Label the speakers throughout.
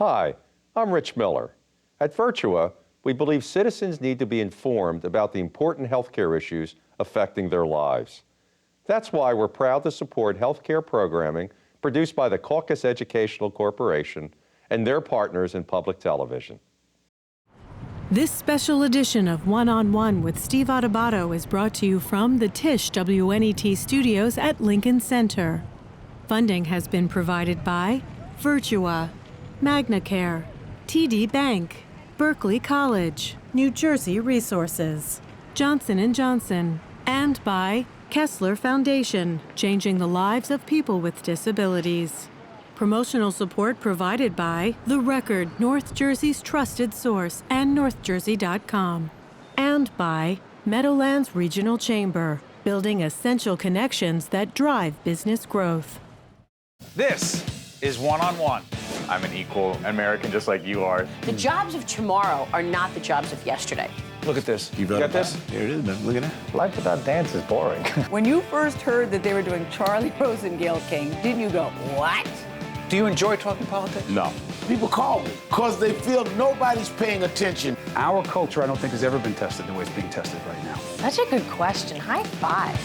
Speaker 1: Hi, I'm Rich Miller. At Virtua, we believe citizens need to be informed about the important healthcare issues affecting their lives. That's why we're proud to support healthcare programming produced by the Caucus Educational Corporation and their partners in public television.
Speaker 2: This special edition of One-on-One with Steve Adubato is brought to you from the Tisch WNYC Studios at Lincoln Center. Funding has been provided by Virtua, MagnaCare, TD Bank, Berkeley College, New Jersey Resources, Johnson & Johnson, and by Kessler Foundation, changing the lives of people with disabilities. Promotional support provided by The Record, North Jersey's trusted source, and NorthJersey.com. And by Meadowlands Regional Chamber, building essential connections that drive business growth.
Speaker 3: This is One-on-One. I'm an equal American just like you are.
Speaker 4: The jobs of tomorrow are not the jobs of yesterday.
Speaker 3: Look at this.
Speaker 5: You
Speaker 3: got this?
Speaker 5: Here it is, man. Look at that.
Speaker 3: Life without dance is boring.
Speaker 6: When you first heard that they were doing Charlie Rose and Gayle King, didn't you go, what?
Speaker 3: Do you enjoy talking politics?
Speaker 5: No.
Speaker 7: People call me because they feel nobody's paying attention.
Speaker 8: Our culture, I don't think, has ever been tested the way it's being tested right now.
Speaker 4: Such a good question. High five.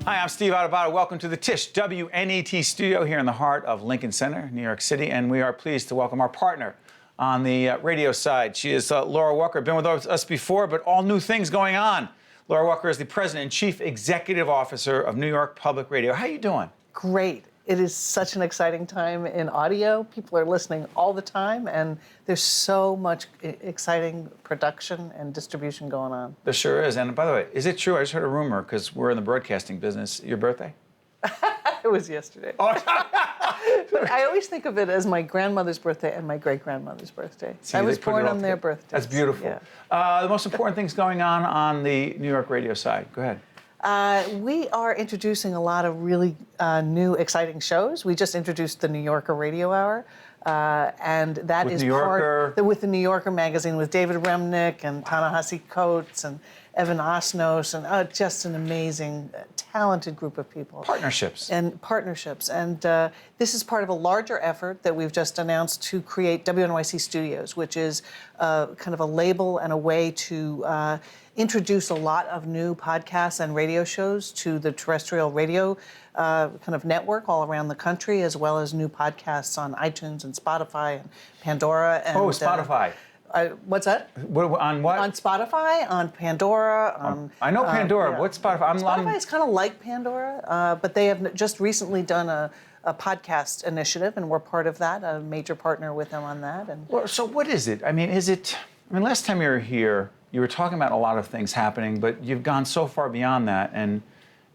Speaker 3: Hi, I'm Steve Adubato. Welcome to the Tisch WNYC Studio here in the heart of Lincoln Center, New York City. And we are pleased to welcome our partner on the radio side. She is Laura Walker, been with us before, but all new things going on. Laura Walker is the President and Chief Executive Officer of New York Public Radio. How are you doing?
Speaker 9: Great. It is such an exciting time in audio. People are listening all the time, and there's so much exciting production and distribution going on.
Speaker 3: There sure is. And by the way, is it true? I just heard a rumor, because we're in the broadcasting business. Your birthday?
Speaker 9: It was yesterday.
Speaker 3: Oh.
Speaker 9: But I always think of it as my grandmother's birthday and my great-grandmother's birthday.
Speaker 3: See,
Speaker 9: I was
Speaker 3: they put it
Speaker 9: born
Speaker 3: all
Speaker 9: on their
Speaker 3: together.
Speaker 9: birthdays.
Speaker 3: That's beautiful.
Speaker 9: Yeah.
Speaker 3: The most important things going on the New York radio side. Go ahead.
Speaker 9: We are introducing a lot of really new, exciting shows. We just introduced the New Yorker Radio Hour, and that
Speaker 3: With
Speaker 9: is
Speaker 3: New Yorker.
Speaker 9: with the New Yorker magazine with David Remnick and Ta-Nehisi Coates and Evan Osnos, and just an amazing, talented group of people.
Speaker 3: Partnerships.
Speaker 9: And this is part of a larger effort that we've just announced to create WNYC Studios, which is kind of a label and a way to introduce a lot of new podcasts and radio shows to the terrestrial radio kind of network all around the country, as well as new podcasts on iTunes and Spotify and Pandora. And,
Speaker 3: Spotify.
Speaker 9: What's that?
Speaker 3: On what?
Speaker 9: On Spotify, on Pandora.
Speaker 3: I know Pandora.
Speaker 9: Yeah.
Speaker 3: What's Spotify?
Speaker 9: Spotify is kind of like Pandora, but they have just recently done a podcast initiative, and we're part of that, a major partner with them on that. And
Speaker 3: Well, so what is it? I mean, last time you were here, you were talking about a lot of things happening, but you've gone so far beyond that. And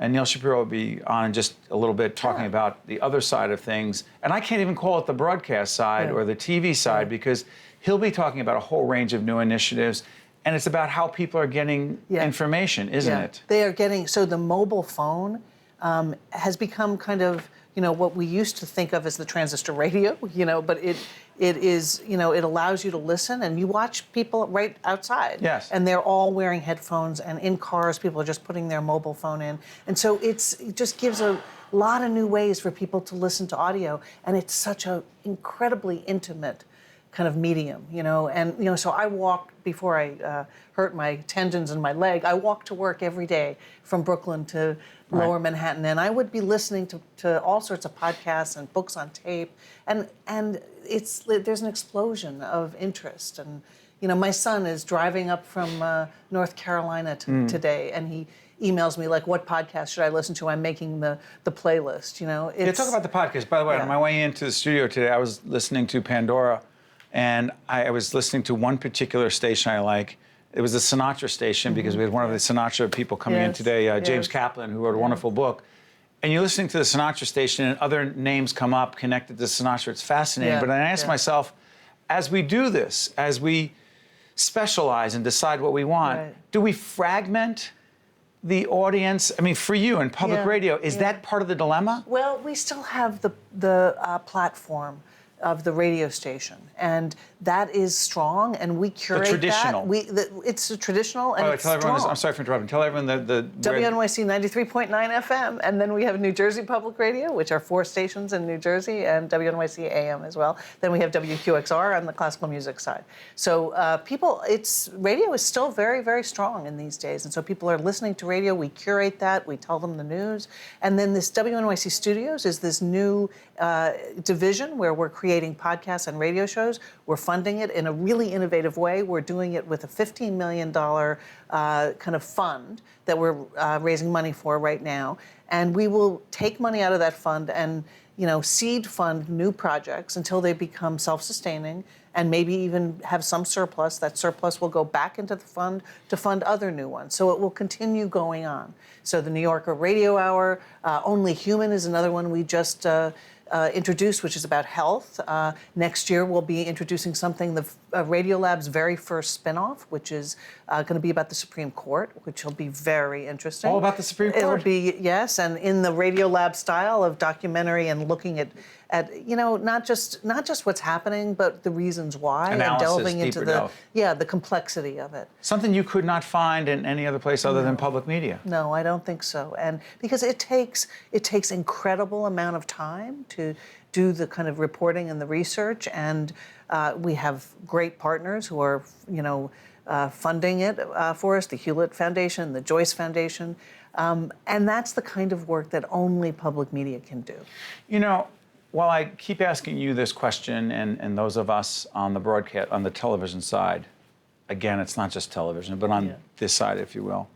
Speaker 3: Neil Shapiro will be on in just a little bit talking about the other side of things. And I can't even call it the broadcast side or the TV side because he'll be talking about a whole range of new initiatives. And it's about how people are getting information, isn't it?
Speaker 9: They are getting, so the mobile phone has become kind of, what we used to think of as the transistor radio, but it is, it allows you to listen, and you watch people right outside.
Speaker 3: Yes.
Speaker 9: And they're all wearing headphones, and in cars, people are just putting their mobile phone in. And so it just gives a lot of new ways for people to listen to audio, and it's such an incredibly intimate kind of medium, and so I walk, before I hurt my tendons in my leg, I walk to work every day from Brooklyn to Lower Manhattan, and I would be listening to all sorts of podcasts and books on tape, and there's an explosion of interest, and my son is driving up from North Carolina today, and he emails me like, what podcast should I listen to? I'm making the playlist,
Speaker 3: Talk about the podcast. By the way, on my way into the studio today, I was listening to Pandora. And I was listening to one particular station I like. It was the Sinatra station because we had one of the Sinatra people coming in today, James Kaplan, who wrote a wonderful book. And you're listening to the Sinatra station and other names come up connected to Sinatra. It's fascinating. But I asked myself, as we do this, as we specialize and decide what we want, do we fragment the audience? I mean, for you in public radio, is that part of the dilemma?
Speaker 9: Well, we still have the platform of the radio station, and that is strong, and we curate
Speaker 3: traditional.
Speaker 9: that. It's a traditional, and it's
Speaker 3: tell everyone
Speaker 9: strong.
Speaker 3: I'm sorry for interrupting. Tell everyone the
Speaker 9: WNYC 93.9 FM, and then we have New Jersey Public Radio, which are 4 stations in New Jersey, and WNYC AM as well. Then we have WQXR on the classical music side. So radio is still very, very strong in these days, and so people are listening to radio. We curate that. We tell them the news, and then this WNYC Studios is this new division where we're creating podcasts and radio shows. We're funding it in a really innovative way. We're doing it with a $15 million kind of fund that we're raising money for right now. And we will take money out of that fund and seed fund new projects until they become self-sustaining and maybe even have some surplus. That surplus will go back into the fund to fund other new ones. So it will continue going on. So the New Yorker Radio Hour, Only Human is another one we just introduced, which is about health. Next year, we'll be introducing something, the Radiolab's very first spinoff, which is going to be about the Supreme Court, which will be very interesting.
Speaker 3: All about the Supreme Court?
Speaker 9: It'll be, yes, and in the Radiolab style of documentary and looking at not just what's happening, but the reasons why,
Speaker 3: Analysis,
Speaker 9: and delving into
Speaker 3: deeper delve.
Speaker 9: the complexity of it.
Speaker 3: Something you could not find in any other place other than public media.
Speaker 9: No, I don't think so. And because it takes incredible amount of time to do the kind of reporting and the research, and we have great partners who are funding it for us, the Hewlett Foundation, the Joyce Foundation, and that's the kind of work that only public media can do.
Speaker 3: While I keep asking you this question, and those of us on the broadcast, on the television side, again, it's not just television, but on this side, if you will,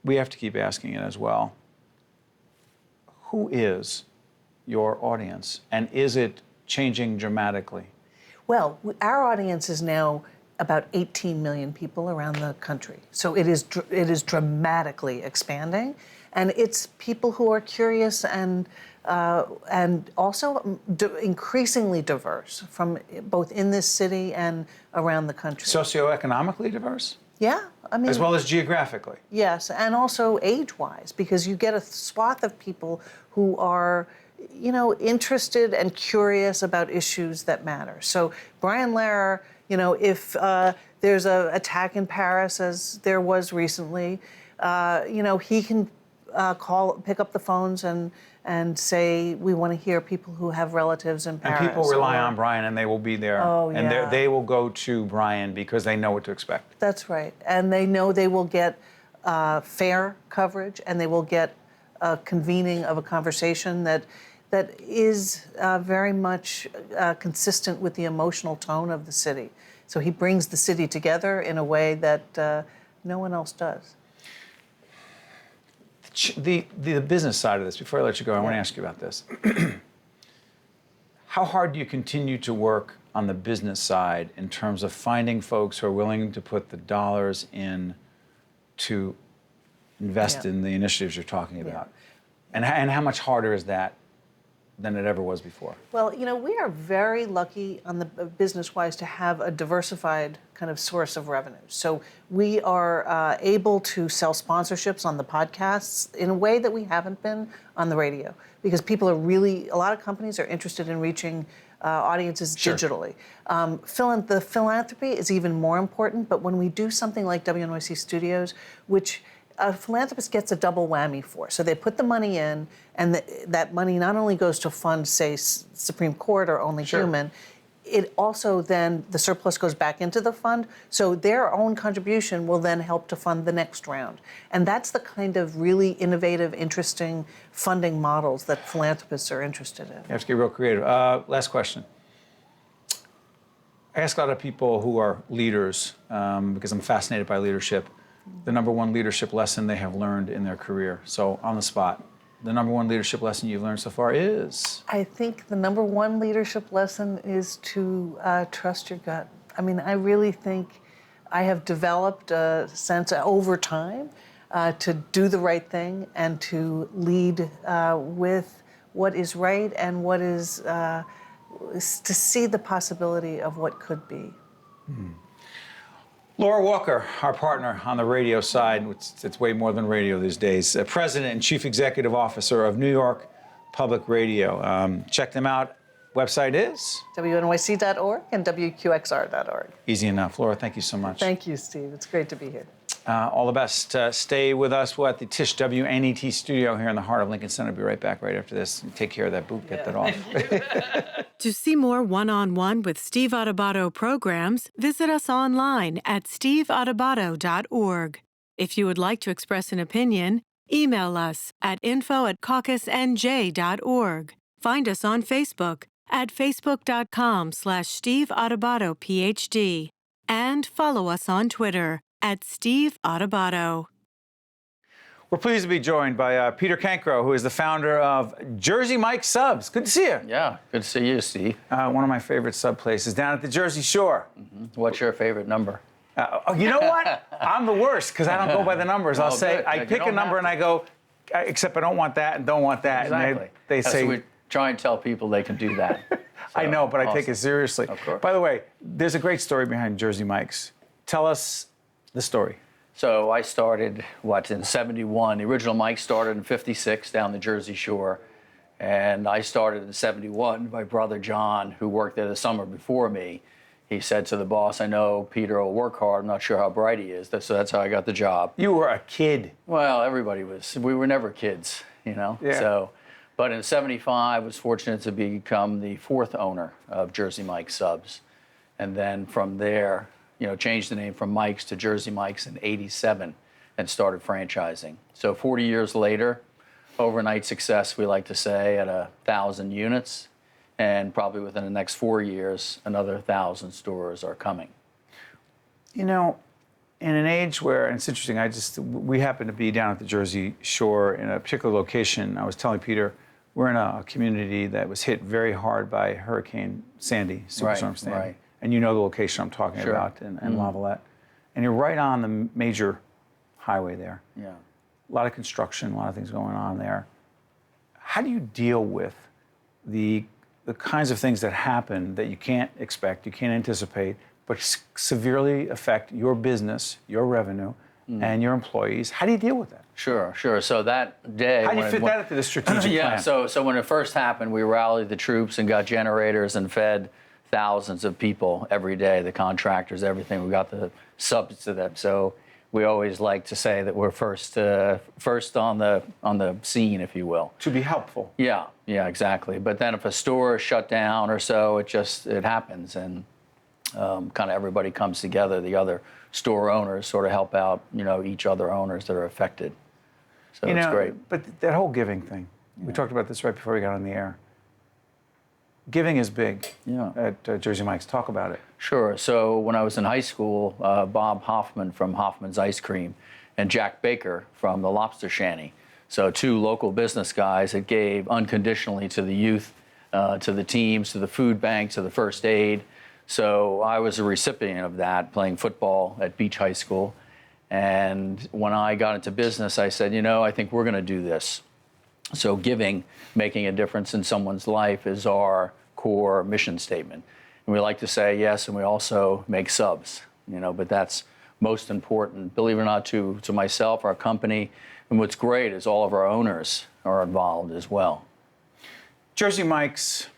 Speaker 3: we have to keep asking it as well. Who is your audience, and is it changing dramatically?
Speaker 9: Well, our audience is now about 18 million people around the country. So it is dramatically expanding, and it's people who are curious and also increasingly diverse from both in this city and around the country.
Speaker 3: Socioeconomically diverse?
Speaker 9: Yeah, I mean,
Speaker 3: as well as geographically.
Speaker 9: Yes, and also age-wise, because you get a swath of people who are, interested and curious about issues that matter. So Brian Lehrer, if there's an attack in Paris, as there was recently, he can pick up the phones and say, we want to hear people who have relatives in Paris.
Speaker 3: And people rely on Brian, and they will be there.
Speaker 9: Oh,
Speaker 3: and
Speaker 9: yeah.
Speaker 3: they will go to Brian because they know what to expect.
Speaker 9: That's right. And they know they will get fair coverage, and they will get a convening of a conversation that is very much consistent with the emotional tone of the city. So he brings the city together in a way that no one else does.
Speaker 3: The business side of this, before I let you go, I want to ask you about this. How hard do you continue to work on the business side in terms of finding folks who are willing to put the dollars in to invest in the initiatives you're talking about? And how much harder is that than it ever was before?
Speaker 9: Well, we are very lucky on the business-wise to have a diversified kind of source of revenue. So we are able to sell sponsorships on the podcasts in a way that we haven't been on the radio, because people are a lot of companies are interested in reaching audiences digitally. The philanthropy is even more important, but when we do something like WNYC Studios, which a philanthropist gets a double whammy for. So they put the money in, and that money not only goes to fund, say, Supreme Court or Only Human, it also then, the surplus goes back into the fund, so their own contribution will then help to fund the next round. And that's the kind of really innovative, interesting funding models that philanthropists are interested in.
Speaker 3: You have to get real creative. Last question. I ask a lot of people who are leaders, because I'm fascinated by leadership, the number one leadership lesson they have learned in their career. So on the spot, the number one leadership lesson you've learned so far is?
Speaker 9: I think the number one leadership lesson is to trust your gut. I mean, I really think I have developed a sense over time to do the right thing and to lead with what is right and what is to see the possibility of what could be.
Speaker 3: Mm. Laura Walker, our partner on the radio side, it's way more than radio these days, President and Chief Executive Officer of New York Public Radio. Check them out Website is?
Speaker 9: WNYC.org and WQXR.org.
Speaker 3: Easy enough. Laura, thank you so much.
Speaker 9: Thank you, Steve. It's great to be here.
Speaker 3: All the best. Stay with us. We're at the Tisch WNET studio here in the heart of Lincoln Center. Be right back right after this. Take care of that boot. Get that off.
Speaker 2: To see more one-on-one with Steve Adubato programs, visit us online at steveadubato.org. If you would like to express an opinion, email us at info@caucusnj.org. Find us on Facebook at facebook.com/Steve Adubato PhD. And follow us on Twitter at Steve Adubato.
Speaker 3: We're pleased to be joined by Peter Cancro, who is the founder of Jersey Mike's Subs. Good to see you.
Speaker 5: Yeah, good to see you, Steve.
Speaker 3: One of my favorite sub places down at the Jersey Shore.
Speaker 5: What's your favorite number?
Speaker 3: You know what? I'm the worst because I don't go by the numbers. I'll say,
Speaker 5: good.
Speaker 3: I
Speaker 5: You
Speaker 3: pick a
Speaker 5: don't
Speaker 3: number
Speaker 5: have
Speaker 3: and I go, except I don't want that and don't want that.
Speaker 5: Exactly.
Speaker 3: And they say,
Speaker 5: So we try and tell people they can do that.
Speaker 3: I know, but I take
Speaker 5: awesome.
Speaker 3: it seriously.
Speaker 5: Of course.
Speaker 3: By the way, there's a great story behind Jersey Mike's. Tell us the story.
Speaker 5: So I started, in 71. The original Mike started in 56 down the Jersey Shore. And I started in 71. My brother John, who worked there the summer before me, he said to the boss, I know Peter will work hard. I'm not sure how bright he is. So that's how I got the job.
Speaker 3: You were a kid.
Speaker 5: Well, everybody was. We were never kids, you know?
Speaker 3: Yeah.
Speaker 5: So, but in 75, I was fortunate to become the fourth owner of Jersey Mike's Subs. And then from there, changed the name from Mike's to Jersey Mike's in 87 and started franchising. So 40 years later, overnight success, we like to say, at 1,000 units. And probably within the next 4 years, another 1,000 stores are coming.
Speaker 3: In an age where, and it's interesting, we happen to be down at the Jersey Shore in a particular location. I was telling Peter, we're in a community that was hit very hard by Hurricane Sandy, Superstorm Sandy.
Speaker 5: Right.
Speaker 3: And you know the location I'm talking
Speaker 5: Sure.
Speaker 3: about in Lavalette. And you're right on the major highway there.
Speaker 5: Yeah.
Speaker 3: A lot of construction, a lot of things going on there. How do you deal with the kinds of things that happen that you can't expect, you can't anticipate, but severely affect your business, your revenue, and your employees? How do you deal with that?
Speaker 5: Sure. So that day...
Speaker 3: How do you fit that into the strategic
Speaker 5: yeah,
Speaker 3: plan?
Speaker 5: so when it first happened, we rallied the troops and got generators and fed thousands of people every day, the contractors, everything. We got the subs to them. So we always like to say that we're first on the scene, if you will.
Speaker 3: To be helpful.
Speaker 5: Yeah, exactly. But then if a store is shut down or so, it happens, and kind of everybody comes together. The other store owners sort of help out, each other owners that are affected. So it's great.
Speaker 3: But that whole giving thing, we talked about this right before we got on the air. Giving is big at Jersey Mike's. Talk about it.
Speaker 5: Sure. So when I was in high school, Bob Hoffman from Hoffman's Ice Cream and Jack Baker from the Lobster Shanty, so two local business guys that gave unconditionally to the youth, to the teams, to the food bank, to the first aid. So I was a recipient of that, playing football at Beach High School. And when I got into business, I said, I think we're going to do this. So giving, making a difference in someone's life is our core mission statement. And we like to say yes, and we also make subs, but that's most important, believe it or not, to myself, our company. And what's great is all of our owners are involved as well.
Speaker 3: Jersey Mike's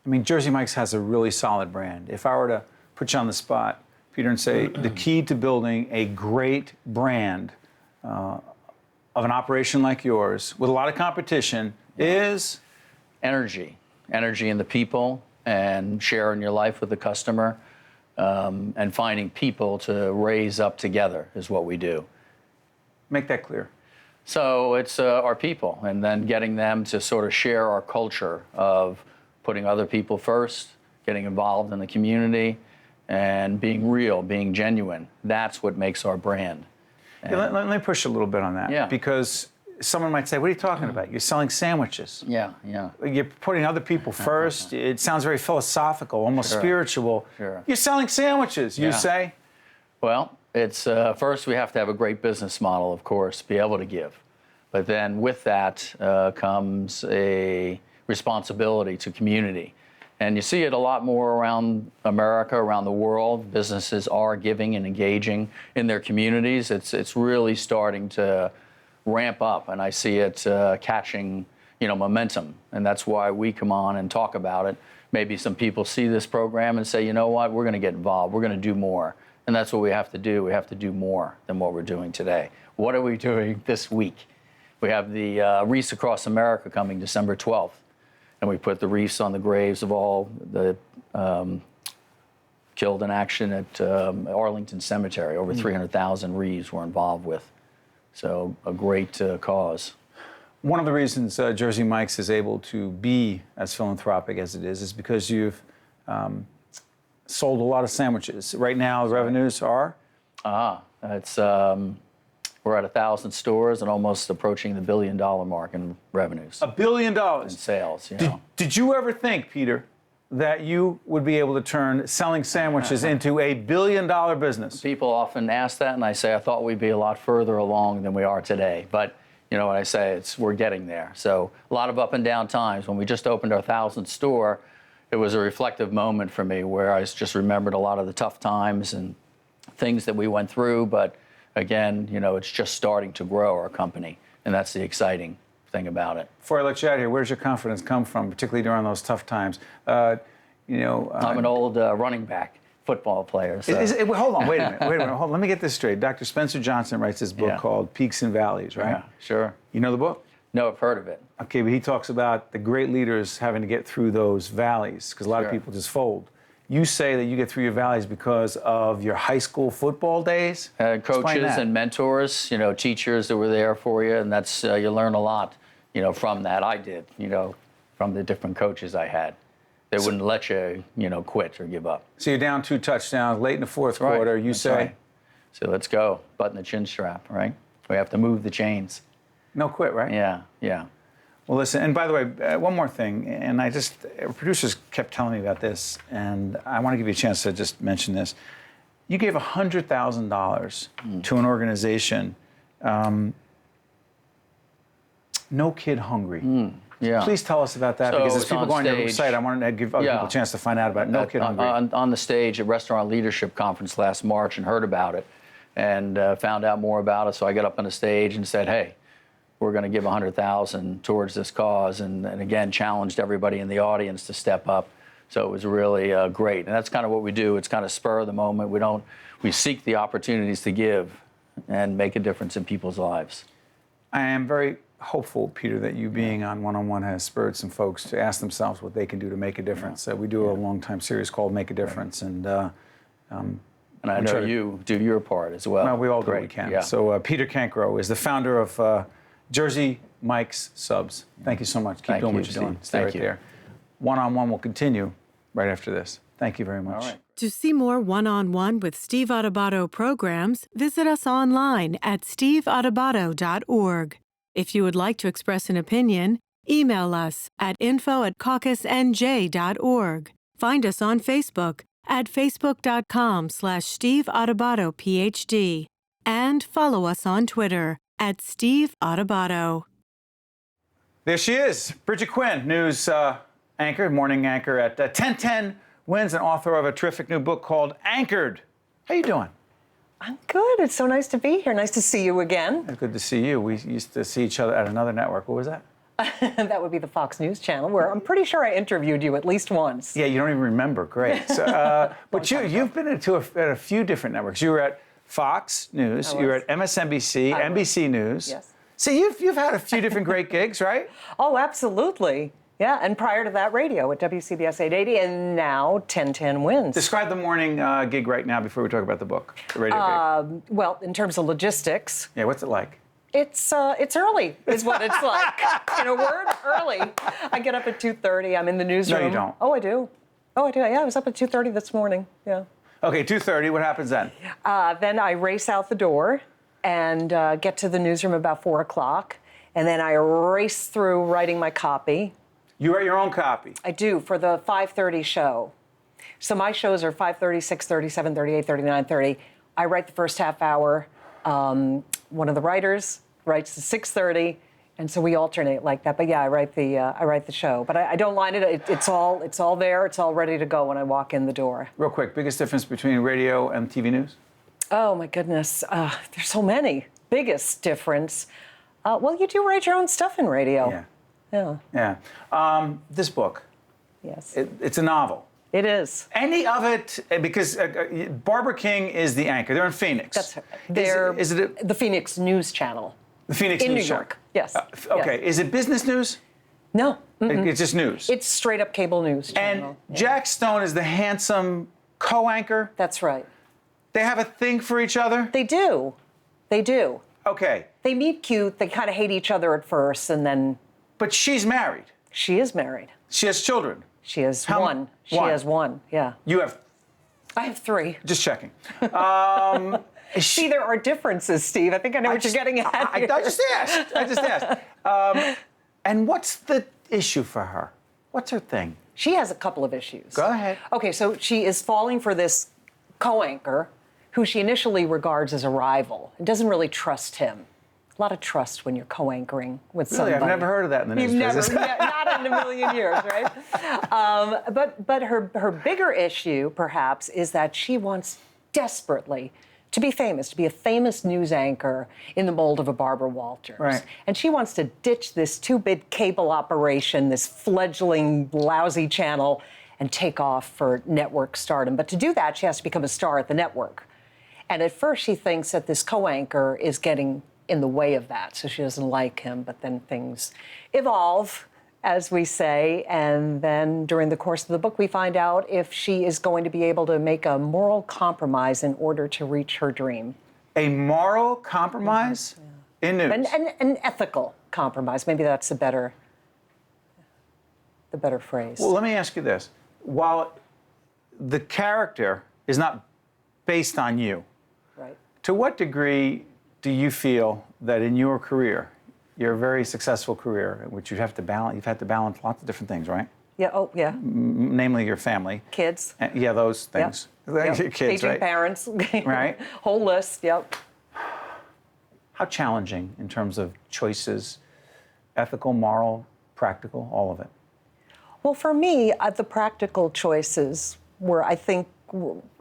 Speaker 3: has a really solid brand. If I were to put you on the spot, Peter, and say the key to building a great brand of an operation like yours with a lot of competition is?
Speaker 5: Energy in the people, and sharing your life with the customer, and finding people to raise up together is what we do.
Speaker 3: Make that clear.
Speaker 5: So it's our people, and then getting them to sort of share our culture of putting other people first, getting involved in the community, and being real, being genuine. That's what makes our brand.
Speaker 3: Yeah, let me push a little bit on that.
Speaker 5: Yeah.
Speaker 3: Because someone might say, what are you talking about? You're selling sandwiches.
Speaker 5: Yeah.
Speaker 3: You're putting other people first. It sounds very philosophical, almost spiritual.
Speaker 5: Sure.
Speaker 3: You're selling sandwiches, you say?
Speaker 5: Well, it's first we have to have a great business model, of course, be able to give. But then with that comes a responsibility to community. And you see it a lot more around America, around the world. Businesses are giving and engaging in their communities. It's really starting to ramp up, and I see it catching momentum. And that's why we come on and talk about it. Maybe some people see this program and say, you know what, we're going to get involved. We're going to do more. And that's what we have to do. We have to do more than what we're doing today. What are we doing this week? We have the Wreaths Across America coming December 12th. And we put the wreaths on the graves of all the killed in action at Arlington Cemetery. Over 300,000 wreaths we're involved with. So a great cause.
Speaker 3: One of the reasons Jersey Mike's is able to be as philanthropic as it is because you've sold a lot of sandwiches. Right now, the revenues are?
Speaker 5: It's we're at 1,000 stores and almost approaching the $1 billion mark in revenues.
Speaker 3: $1 billion
Speaker 5: in sales.
Speaker 3: Did you ever think, Peter, that you would be able to turn selling sandwiches into a $1 billion business?
Speaker 5: People often ask that, and I say I thought we'd be a lot further along than we are today. But you know what I say? We're getting there. So a lot of up and down times. When we just opened our 1,000th store, it was a reflective moment for me where I just remembered a lot of the tough times and things that we went through. But again, it's just starting to grow our company, and that's the exciting thing about it.
Speaker 3: Before I let you out of here, where does your confidence come from, particularly during those tough times? I'm
Speaker 5: an old running back, football player. So.
Speaker 3: Hold on, wait a minute. Hold on, let me get this straight. Dr. Spencer Johnson writes this book called Peaks and Valleys, right?
Speaker 5: Yeah, sure.
Speaker 3: You know the book?
Speaker 5: No, I've heard of it.
Speaker 3: Okay, but he talks about the great leaders having to get through those valleys because a lot of people just fold. You say that you get through your valleys because of your high school football days?
Speaker 5: Coaches and mentors, teachers that were there for you, and that's you learn a lot, from that. I did, from the different coaches I had. They wouldn't let you, quit or give up.
Speaker 3: So you're down 2 touchdowns late in the fourth quarter. You say,
Speaker 5: right. So let's go, button the chin strap, right? We have to move the chains.
Speaker 3: No quit, right?
Speaker 5: Yeah.
Speaker 3: Well, listen, and by the way, one more thing, and producers kept telling me about this, and I want to give you a chance to just mention this. You gave $100,000 to an organization, No Kid Hungry.
Speaker 5: Yeah.
Speaker 3: Please tell us about that, because as people go on your website, I wanted to give other people a chance to find out about No Kid Hungry.
Speaker 5: On the stage at Restaurant Leadership Conference last March and heard about it and found out more about it, so I got up on the stage and said, hey, we're going to give $100,000 towards this cause, and again, challenged everybody in the audience to step up. So it was really great. And that's kind of what we do. It's kind of spur of the moment. We seek the opportunities to give and make a difference in people's lives.
Speaker 3: I am very hopeful, Peter, that you being on One-on-One has spurred some folks to ask themselves what they can do to make a difference. We do a long-time series called Make a Difference, and
Speaker 5: I know you do your part as well.
Speaker 3: Well, we all do what we can.
Speaker 5: Yeah.
Speaker 3: So Peter Cancro is the founder of Jersey Mike's Subs. Thank you so much. Keep doing what you're doing. Stay right there. One-on-One will continue right after this. Thank you very much.
Speaker 5: All right.
Speaker 2: To see more One-on-One with Steve Adubato programs, visit us online at steveadubato.org. If you would like to express an opinion, email us at info@caucusnj.org. Find us on Facebook at facebook.com/Steve Adubato PhD, and follow us on Twitter at Steve Adubato.
Speaker 3: There she is, Brigitte Quinn, news anchor, morning anchor at 1010 Wins, and author of a terrific new book called Anchored. How you doing?
Speaker 10: I'm good. It's so nice to be here. Nice to see you again.
Speaker 3: It's good to see you. We used to see each other at another network. What was that?
Speaker 10: That would be the Fox News Channel, where I'm pretty sure I interviewed you at least once.
Speaker 3: Yeah, you don't even remember. Great. So, but you've been at a few different networks. You were at Fox News. You were at MSNBC, NBC News.
Speaker 10: Yes.
Speaker 3: So you've had a few different great gigs, right?
Speaker 10: Oh, absolutely. Yeah, and prior to that, radio at WCBS 880, and now 1010 Wins.
Speaker 3: Describe the morning gig right now before we talk about the book, the radio gig.
Speaker 10: Well, in terms of logistics.
Speaker 3: Yeah, what's it like?
Speaker 10: It's early, is what it's like. In a word, early. I get up at 2:30. I'm in the newsroom.
Speaker 3: No, you don't.
Speaker 10: Oh, I do. Yeah, I was up at 2:30 this morning. Yeah.
Speaker 3: Okay, 2:30. What happens then?
Speaker 10: Then I race out the door and get to the newsroom about 4 o'clock, and then I race through writing my copy.
Speaker 3: You write your own copy?
Speaker 10: I do, for the 5:30 show. So my shows are 5:30, 6:30, 7:30, 8:30, 9:30. I write the first half hour. One of the writers writes the 6:30, and so we alternate like that. But yeah, I write the show. But I don't line it. It's all there. It's all ready to go when I walk in the door.
Speaker 3: Real quick, biggest difference between radio and TV news?
Speaker 10: Oh my goodness, there's so many. Biggest difference. Well, you do write your own stuff in radio.
Speaker 3: Yeah.
Speaker 10: Yeah.
Speaker 3: Yeah. This book,
Speaker 10: Yes.
Speaker 3: it's a novel.
Speaker 10: It is.
Speaker 3: Any of it, because Barbara King is the anchor. They're in Phoenix.
Speaker 10: That's right.
Speaker 3: Is it
Speaker 10: the Phoenix News Channel.
Speaker 3: the Phoenix
Speaker 10: In
Speaker 3: News
Speaker 10: New
Speaker 3: Channel?
Speaker 10: York. Yes.
Speaker 3: Okay.
Speaker 10: Yes.
Speaker 3: Is it business news?
Speaker 10: No.
Speaker 3: It's just news.
Speaker 10: It's straight up cable news channel.
Speaker 3: And Jack Stone is the handsome co-anchor.
Speaker 10: That's right.
Speaker 3: They have a thing for each other.
Speaker 10: They do. They do.
Speaker 3: Okay.
Speaker 10: They meet cute. They kind of hate each other at first, and then
Speaker 3: But she's married.
Speaker 10: she is married.
Speaker 3: She has children.
Speaker 10: She has
Speaker 3: How-
Speaker 10: one. She
Speaker 3: one.
Speaker 10: has one. Yeah.
Speaker 3: You have.
Speaker 10: I have three.
Speaker 3: Just checking.
Speaker 10: See, there are differences, Steve. I think I know what you're getting at.
Speaker 3: I just asked. And what's the issue for her? What's her thing?
Speaker 10: She has a couple of issues.
Speaker 3: Go ahead.
Speaker 10: Okay, so she is falling for this co-anchor who she initially regards as a rival and doesn't really trust him. A lot of trust when you're co-anchoring with
Speaker 3: Really,
Speaker 10: somebody.
Speaker 3: I've never heard of that in the news
Speaker 10: You've never,
Speaker 3: business.
Speaker 10: not in a million years, right? But her bigger issue, perhaps, is that she wants desperately to be famous, to be a famous news anchor in the mold of a Barbara Walters.
Speaker 3: Right.
Speaker 10: And she wants to ditch this two-bit cable operation, this fledgling, lousy channel, and take off for network stardom. But to do that, she has to become a star at the network. And at first, she thinks that this co-anchor is getting in the way of that, so she doesn't like him. But then things evolve, as we say, and then during the course of the book, we find out if she is going to be able to make a moral compromise in order to reach her dream.
Speaker 3: A moral compromise in news.
Speaker 10: An ethical compromise. Maybe that's the better phrase.
Speaker 3: Well, let me ask you this. While the character is not based on you,
Speaker 10: right.
Speaker 3: to what degree do you feel that in your career, your very successful career, in which you've had to balance lots of different things, right?
Speaker 10: Yeah. Oh, yeah.
Speaker 3: Namely your family.
Speaker 10: Kids.
Speaker 3: Yeah, those things.
Speaker 10: Yep.
Speaker 3: Your kids,
Speaker 10: Aging
Speaker 3: right?
Speaker 10: parents.
Speaker 3: Right.
Speaker 10: Whole list. Yep.
Speaker 3: How challenging in terms of choices, ethical, moral, practical, all of it?
Speaker 10: Well, for me, the practical choices were, I think,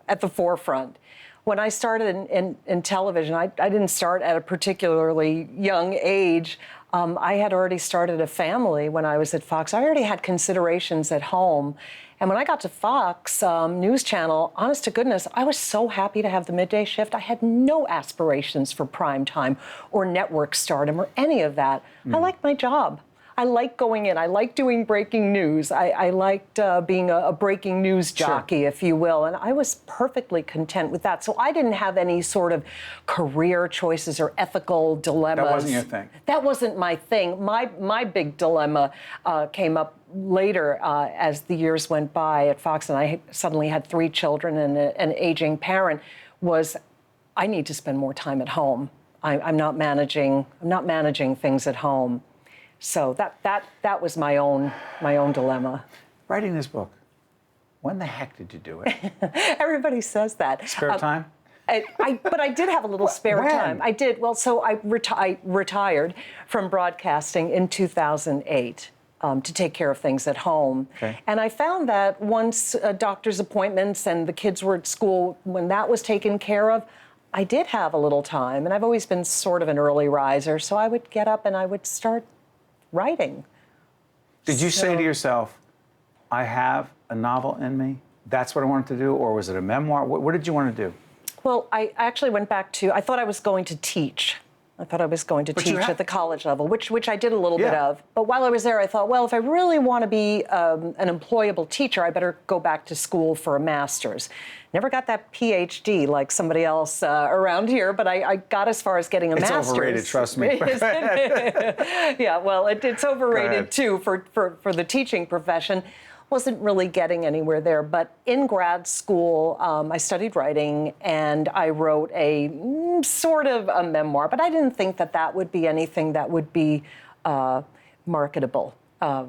Speaker 10: at the forefront. When I started in television, I didn't start at a particularly young age. I had already started a family when I was at Fox. I already had considerations at home. And when I got to Fox News Channel, honest to goodness, I was so happy to have the midday shift. I had no aspirations for prime time or network stardom or any of that. I liked my job. I liked going in. I liked doing breaking news. I liked being a breaking news jockey, if you will. And I was perfectly content with that. So I didn't have any sort of career choices or ethical dilemmas.
Speaker 3: That wasn't your thing.
Speaker 10: That wasn't my thing. My big dilemma came up later as the years went by at Fox, and I suddenly had 3 children and an aging parent, was I need to spend more time at home. I'm not managing things at home. So that was my own dilemma.
Speaker 3: Writing this book, when the heck did you do it?
Speaker 10: Everybody says that.
Speaker 3: Spare time?
Speaker 10: But I did have a little spare time. I did. Well, so I retired from broadcasting in 2008 to take care of things at home.
Speaker 3: Okay.
Speaker 10: And I found that once doctor's appointments and the kids were at school, when that was taken care of, I did have a little time. And I've always been sort of an early riser, so I would get up and I would start writing.
Speaker 3: Did you say to yourself, I have a novel in me? That's what I wanted to do? Or was it a memoir? What did you want to do?
Speaker 10: Well, I actually went back to, I thought I was going to teach. I thought I was going to teach at the college level, which I did a little bit of. But while I was there, I thought, well, if I really want to be an employable teacher, I better go back to school for a master's. Never got that PhD like somebody else around here, but I got as far as getting a master's.
Speaker 3: It's overrated, trust me.
Speaker 10: Yeah, well, it's overrated too for the teaching profession. Wasn't really getting anywhere there, but in grad school, I studied writing and I wrote a sort of a memoir, but I didn't think that would be anything that would be marketable. I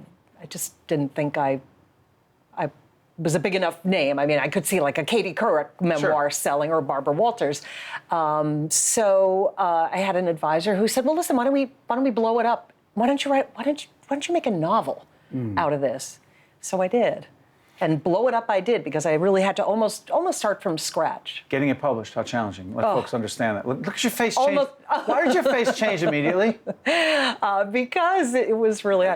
Speaker 10: just didn't think I was a big enough name. I mean, I could see like a Katie Couric memoir selling or Barbara Walters. So I had an advisor who said, well, listen, why don't we blow it up? Why don't you make a novel out of this? So I did. And blow it up I did, because I really had to almost start from scratch.
Speaker 3: Getting it published, how challenging. Let folks understand that. Look at your face change.
Speaker 10: Almost-
Speaker 3: Why did your face change immediately?
Speaker 10: Because it was really...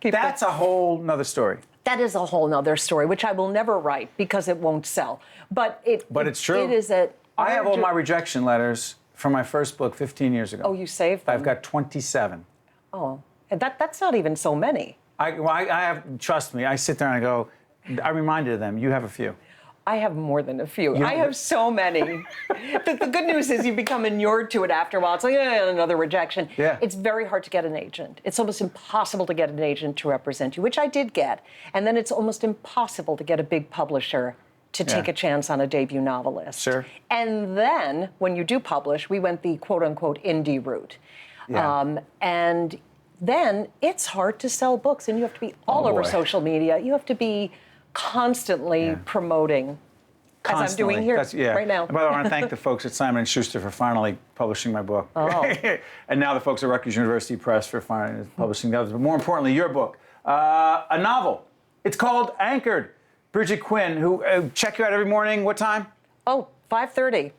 Speaker 3: That's a whole nother story.
Speaker 10: That is a whole nother story, which I will never write because it won't sell. But
Speaker 3: it's true.
Speaker 10: It is a...
Speaker 3: I have all my rejection letters from my first book 15 years ago.
Speaker 10: Oh, you saved them?
Speaker 3: I've got 27.
Speaker 10: Oh, and that's not even so many.
Speaker 3: I have, trust me, I sit there and I go, I reminded them, you have a few.
Speaker 10: I have more than a few. I have so many. The good news is you become inured to it after a while. It's like, another rejection.
Speaker 3: Yeah.
Speaker 10: It's very hard to get an agent. It's almost impossible to get an agent to represent you, which I did get. And then it's almost impossible to get a big publisher to take a chance on a debut novelist.
Speaker 3: Sure.
Speaker 10: And then when you do publish, we went the quote-unquote indie route.
Speaker 3: Yeah.
Speaker 10: And then it's hard to sell books, and you have to be all over social media. You have to be constantly promoting, as I'm doing here right now.
Speaker 3: And by the way, I want to thank the folks at Simon & Schuster for finally publishing my book.
Speaker 10: Oh.
Speaker 3: And now the folks at Rutgers University Press for finally publishing the others. But more importantly, your book, a novel. It's called Anchored. Brigitte Quinn, who check you out every morning. What time?
Speaker 10: Oh, 5:30.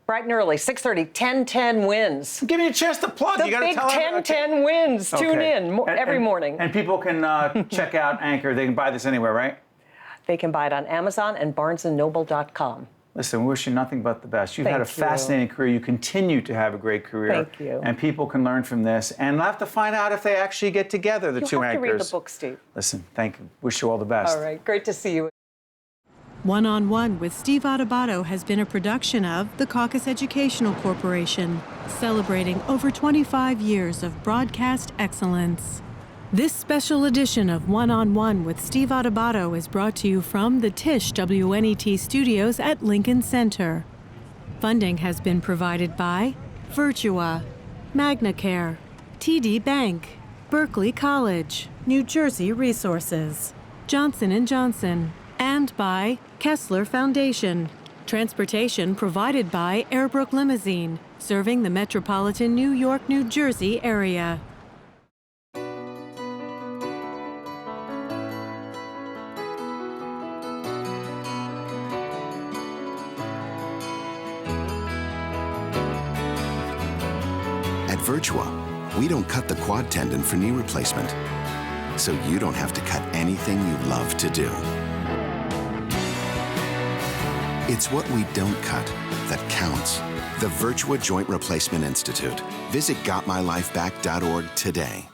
Speaker 10: Bright and early, 6:30, 10-10 wins.
Speaker 3: Give me a chance to plug.
Speaker 10: The
Speaker 3: You gotta
Speaker 10: big
Speaker 3: tell
Speaker 10: 10-10 wins. Tune in every morning.
Speaker 3: And people can check out Anchor. They can buy this anywhere, right?
Speaker 10: They can buy it on Amazon and barnesandnoble.com.
Speaker 3: Listen, we wish you nothing but the best. You've had a
Speaker 10: Thank you.
Speaker 3: fascinating career. You continue to have a great career.
Speaker 10: Thank you.
Speaker 3: And people can learn from this. And they'll have to find out if they actually get together, the two
Speaker 10: You have
Speaker 3: anchors.
Speaker 10: to read the book, Steve.
Speaker 3: Listen, thank you. Wish you all the best.
Speaker 10: All right, great to see you.
Speaker 2: One-on-One with Steve Adubato has been a production of the Caucus Educational Corporation, celebrating over 25 years of broadcast excellence. This special edition of One-on-One with Steve Adubato is brought to you from the Tisch WNYC Studios at Lincoln Center. Funding has been provided by Virtua, MagnaCare, TD Bank, Berkeley College, New Jersey Resources, Johnson & Johnson, and by Kessler Foundation. Transportation provided by Airbrook Limousine, serving the metropolitan New York, New Jersey area.
Speaker 11: At Virtua, we don't cut the quad tendon for knee replacement, so you don't have to cut anything you love to do. It's what we don't cut that counts. The Virtua Joint Replacement Institute. Visit gotmylifeback.org today.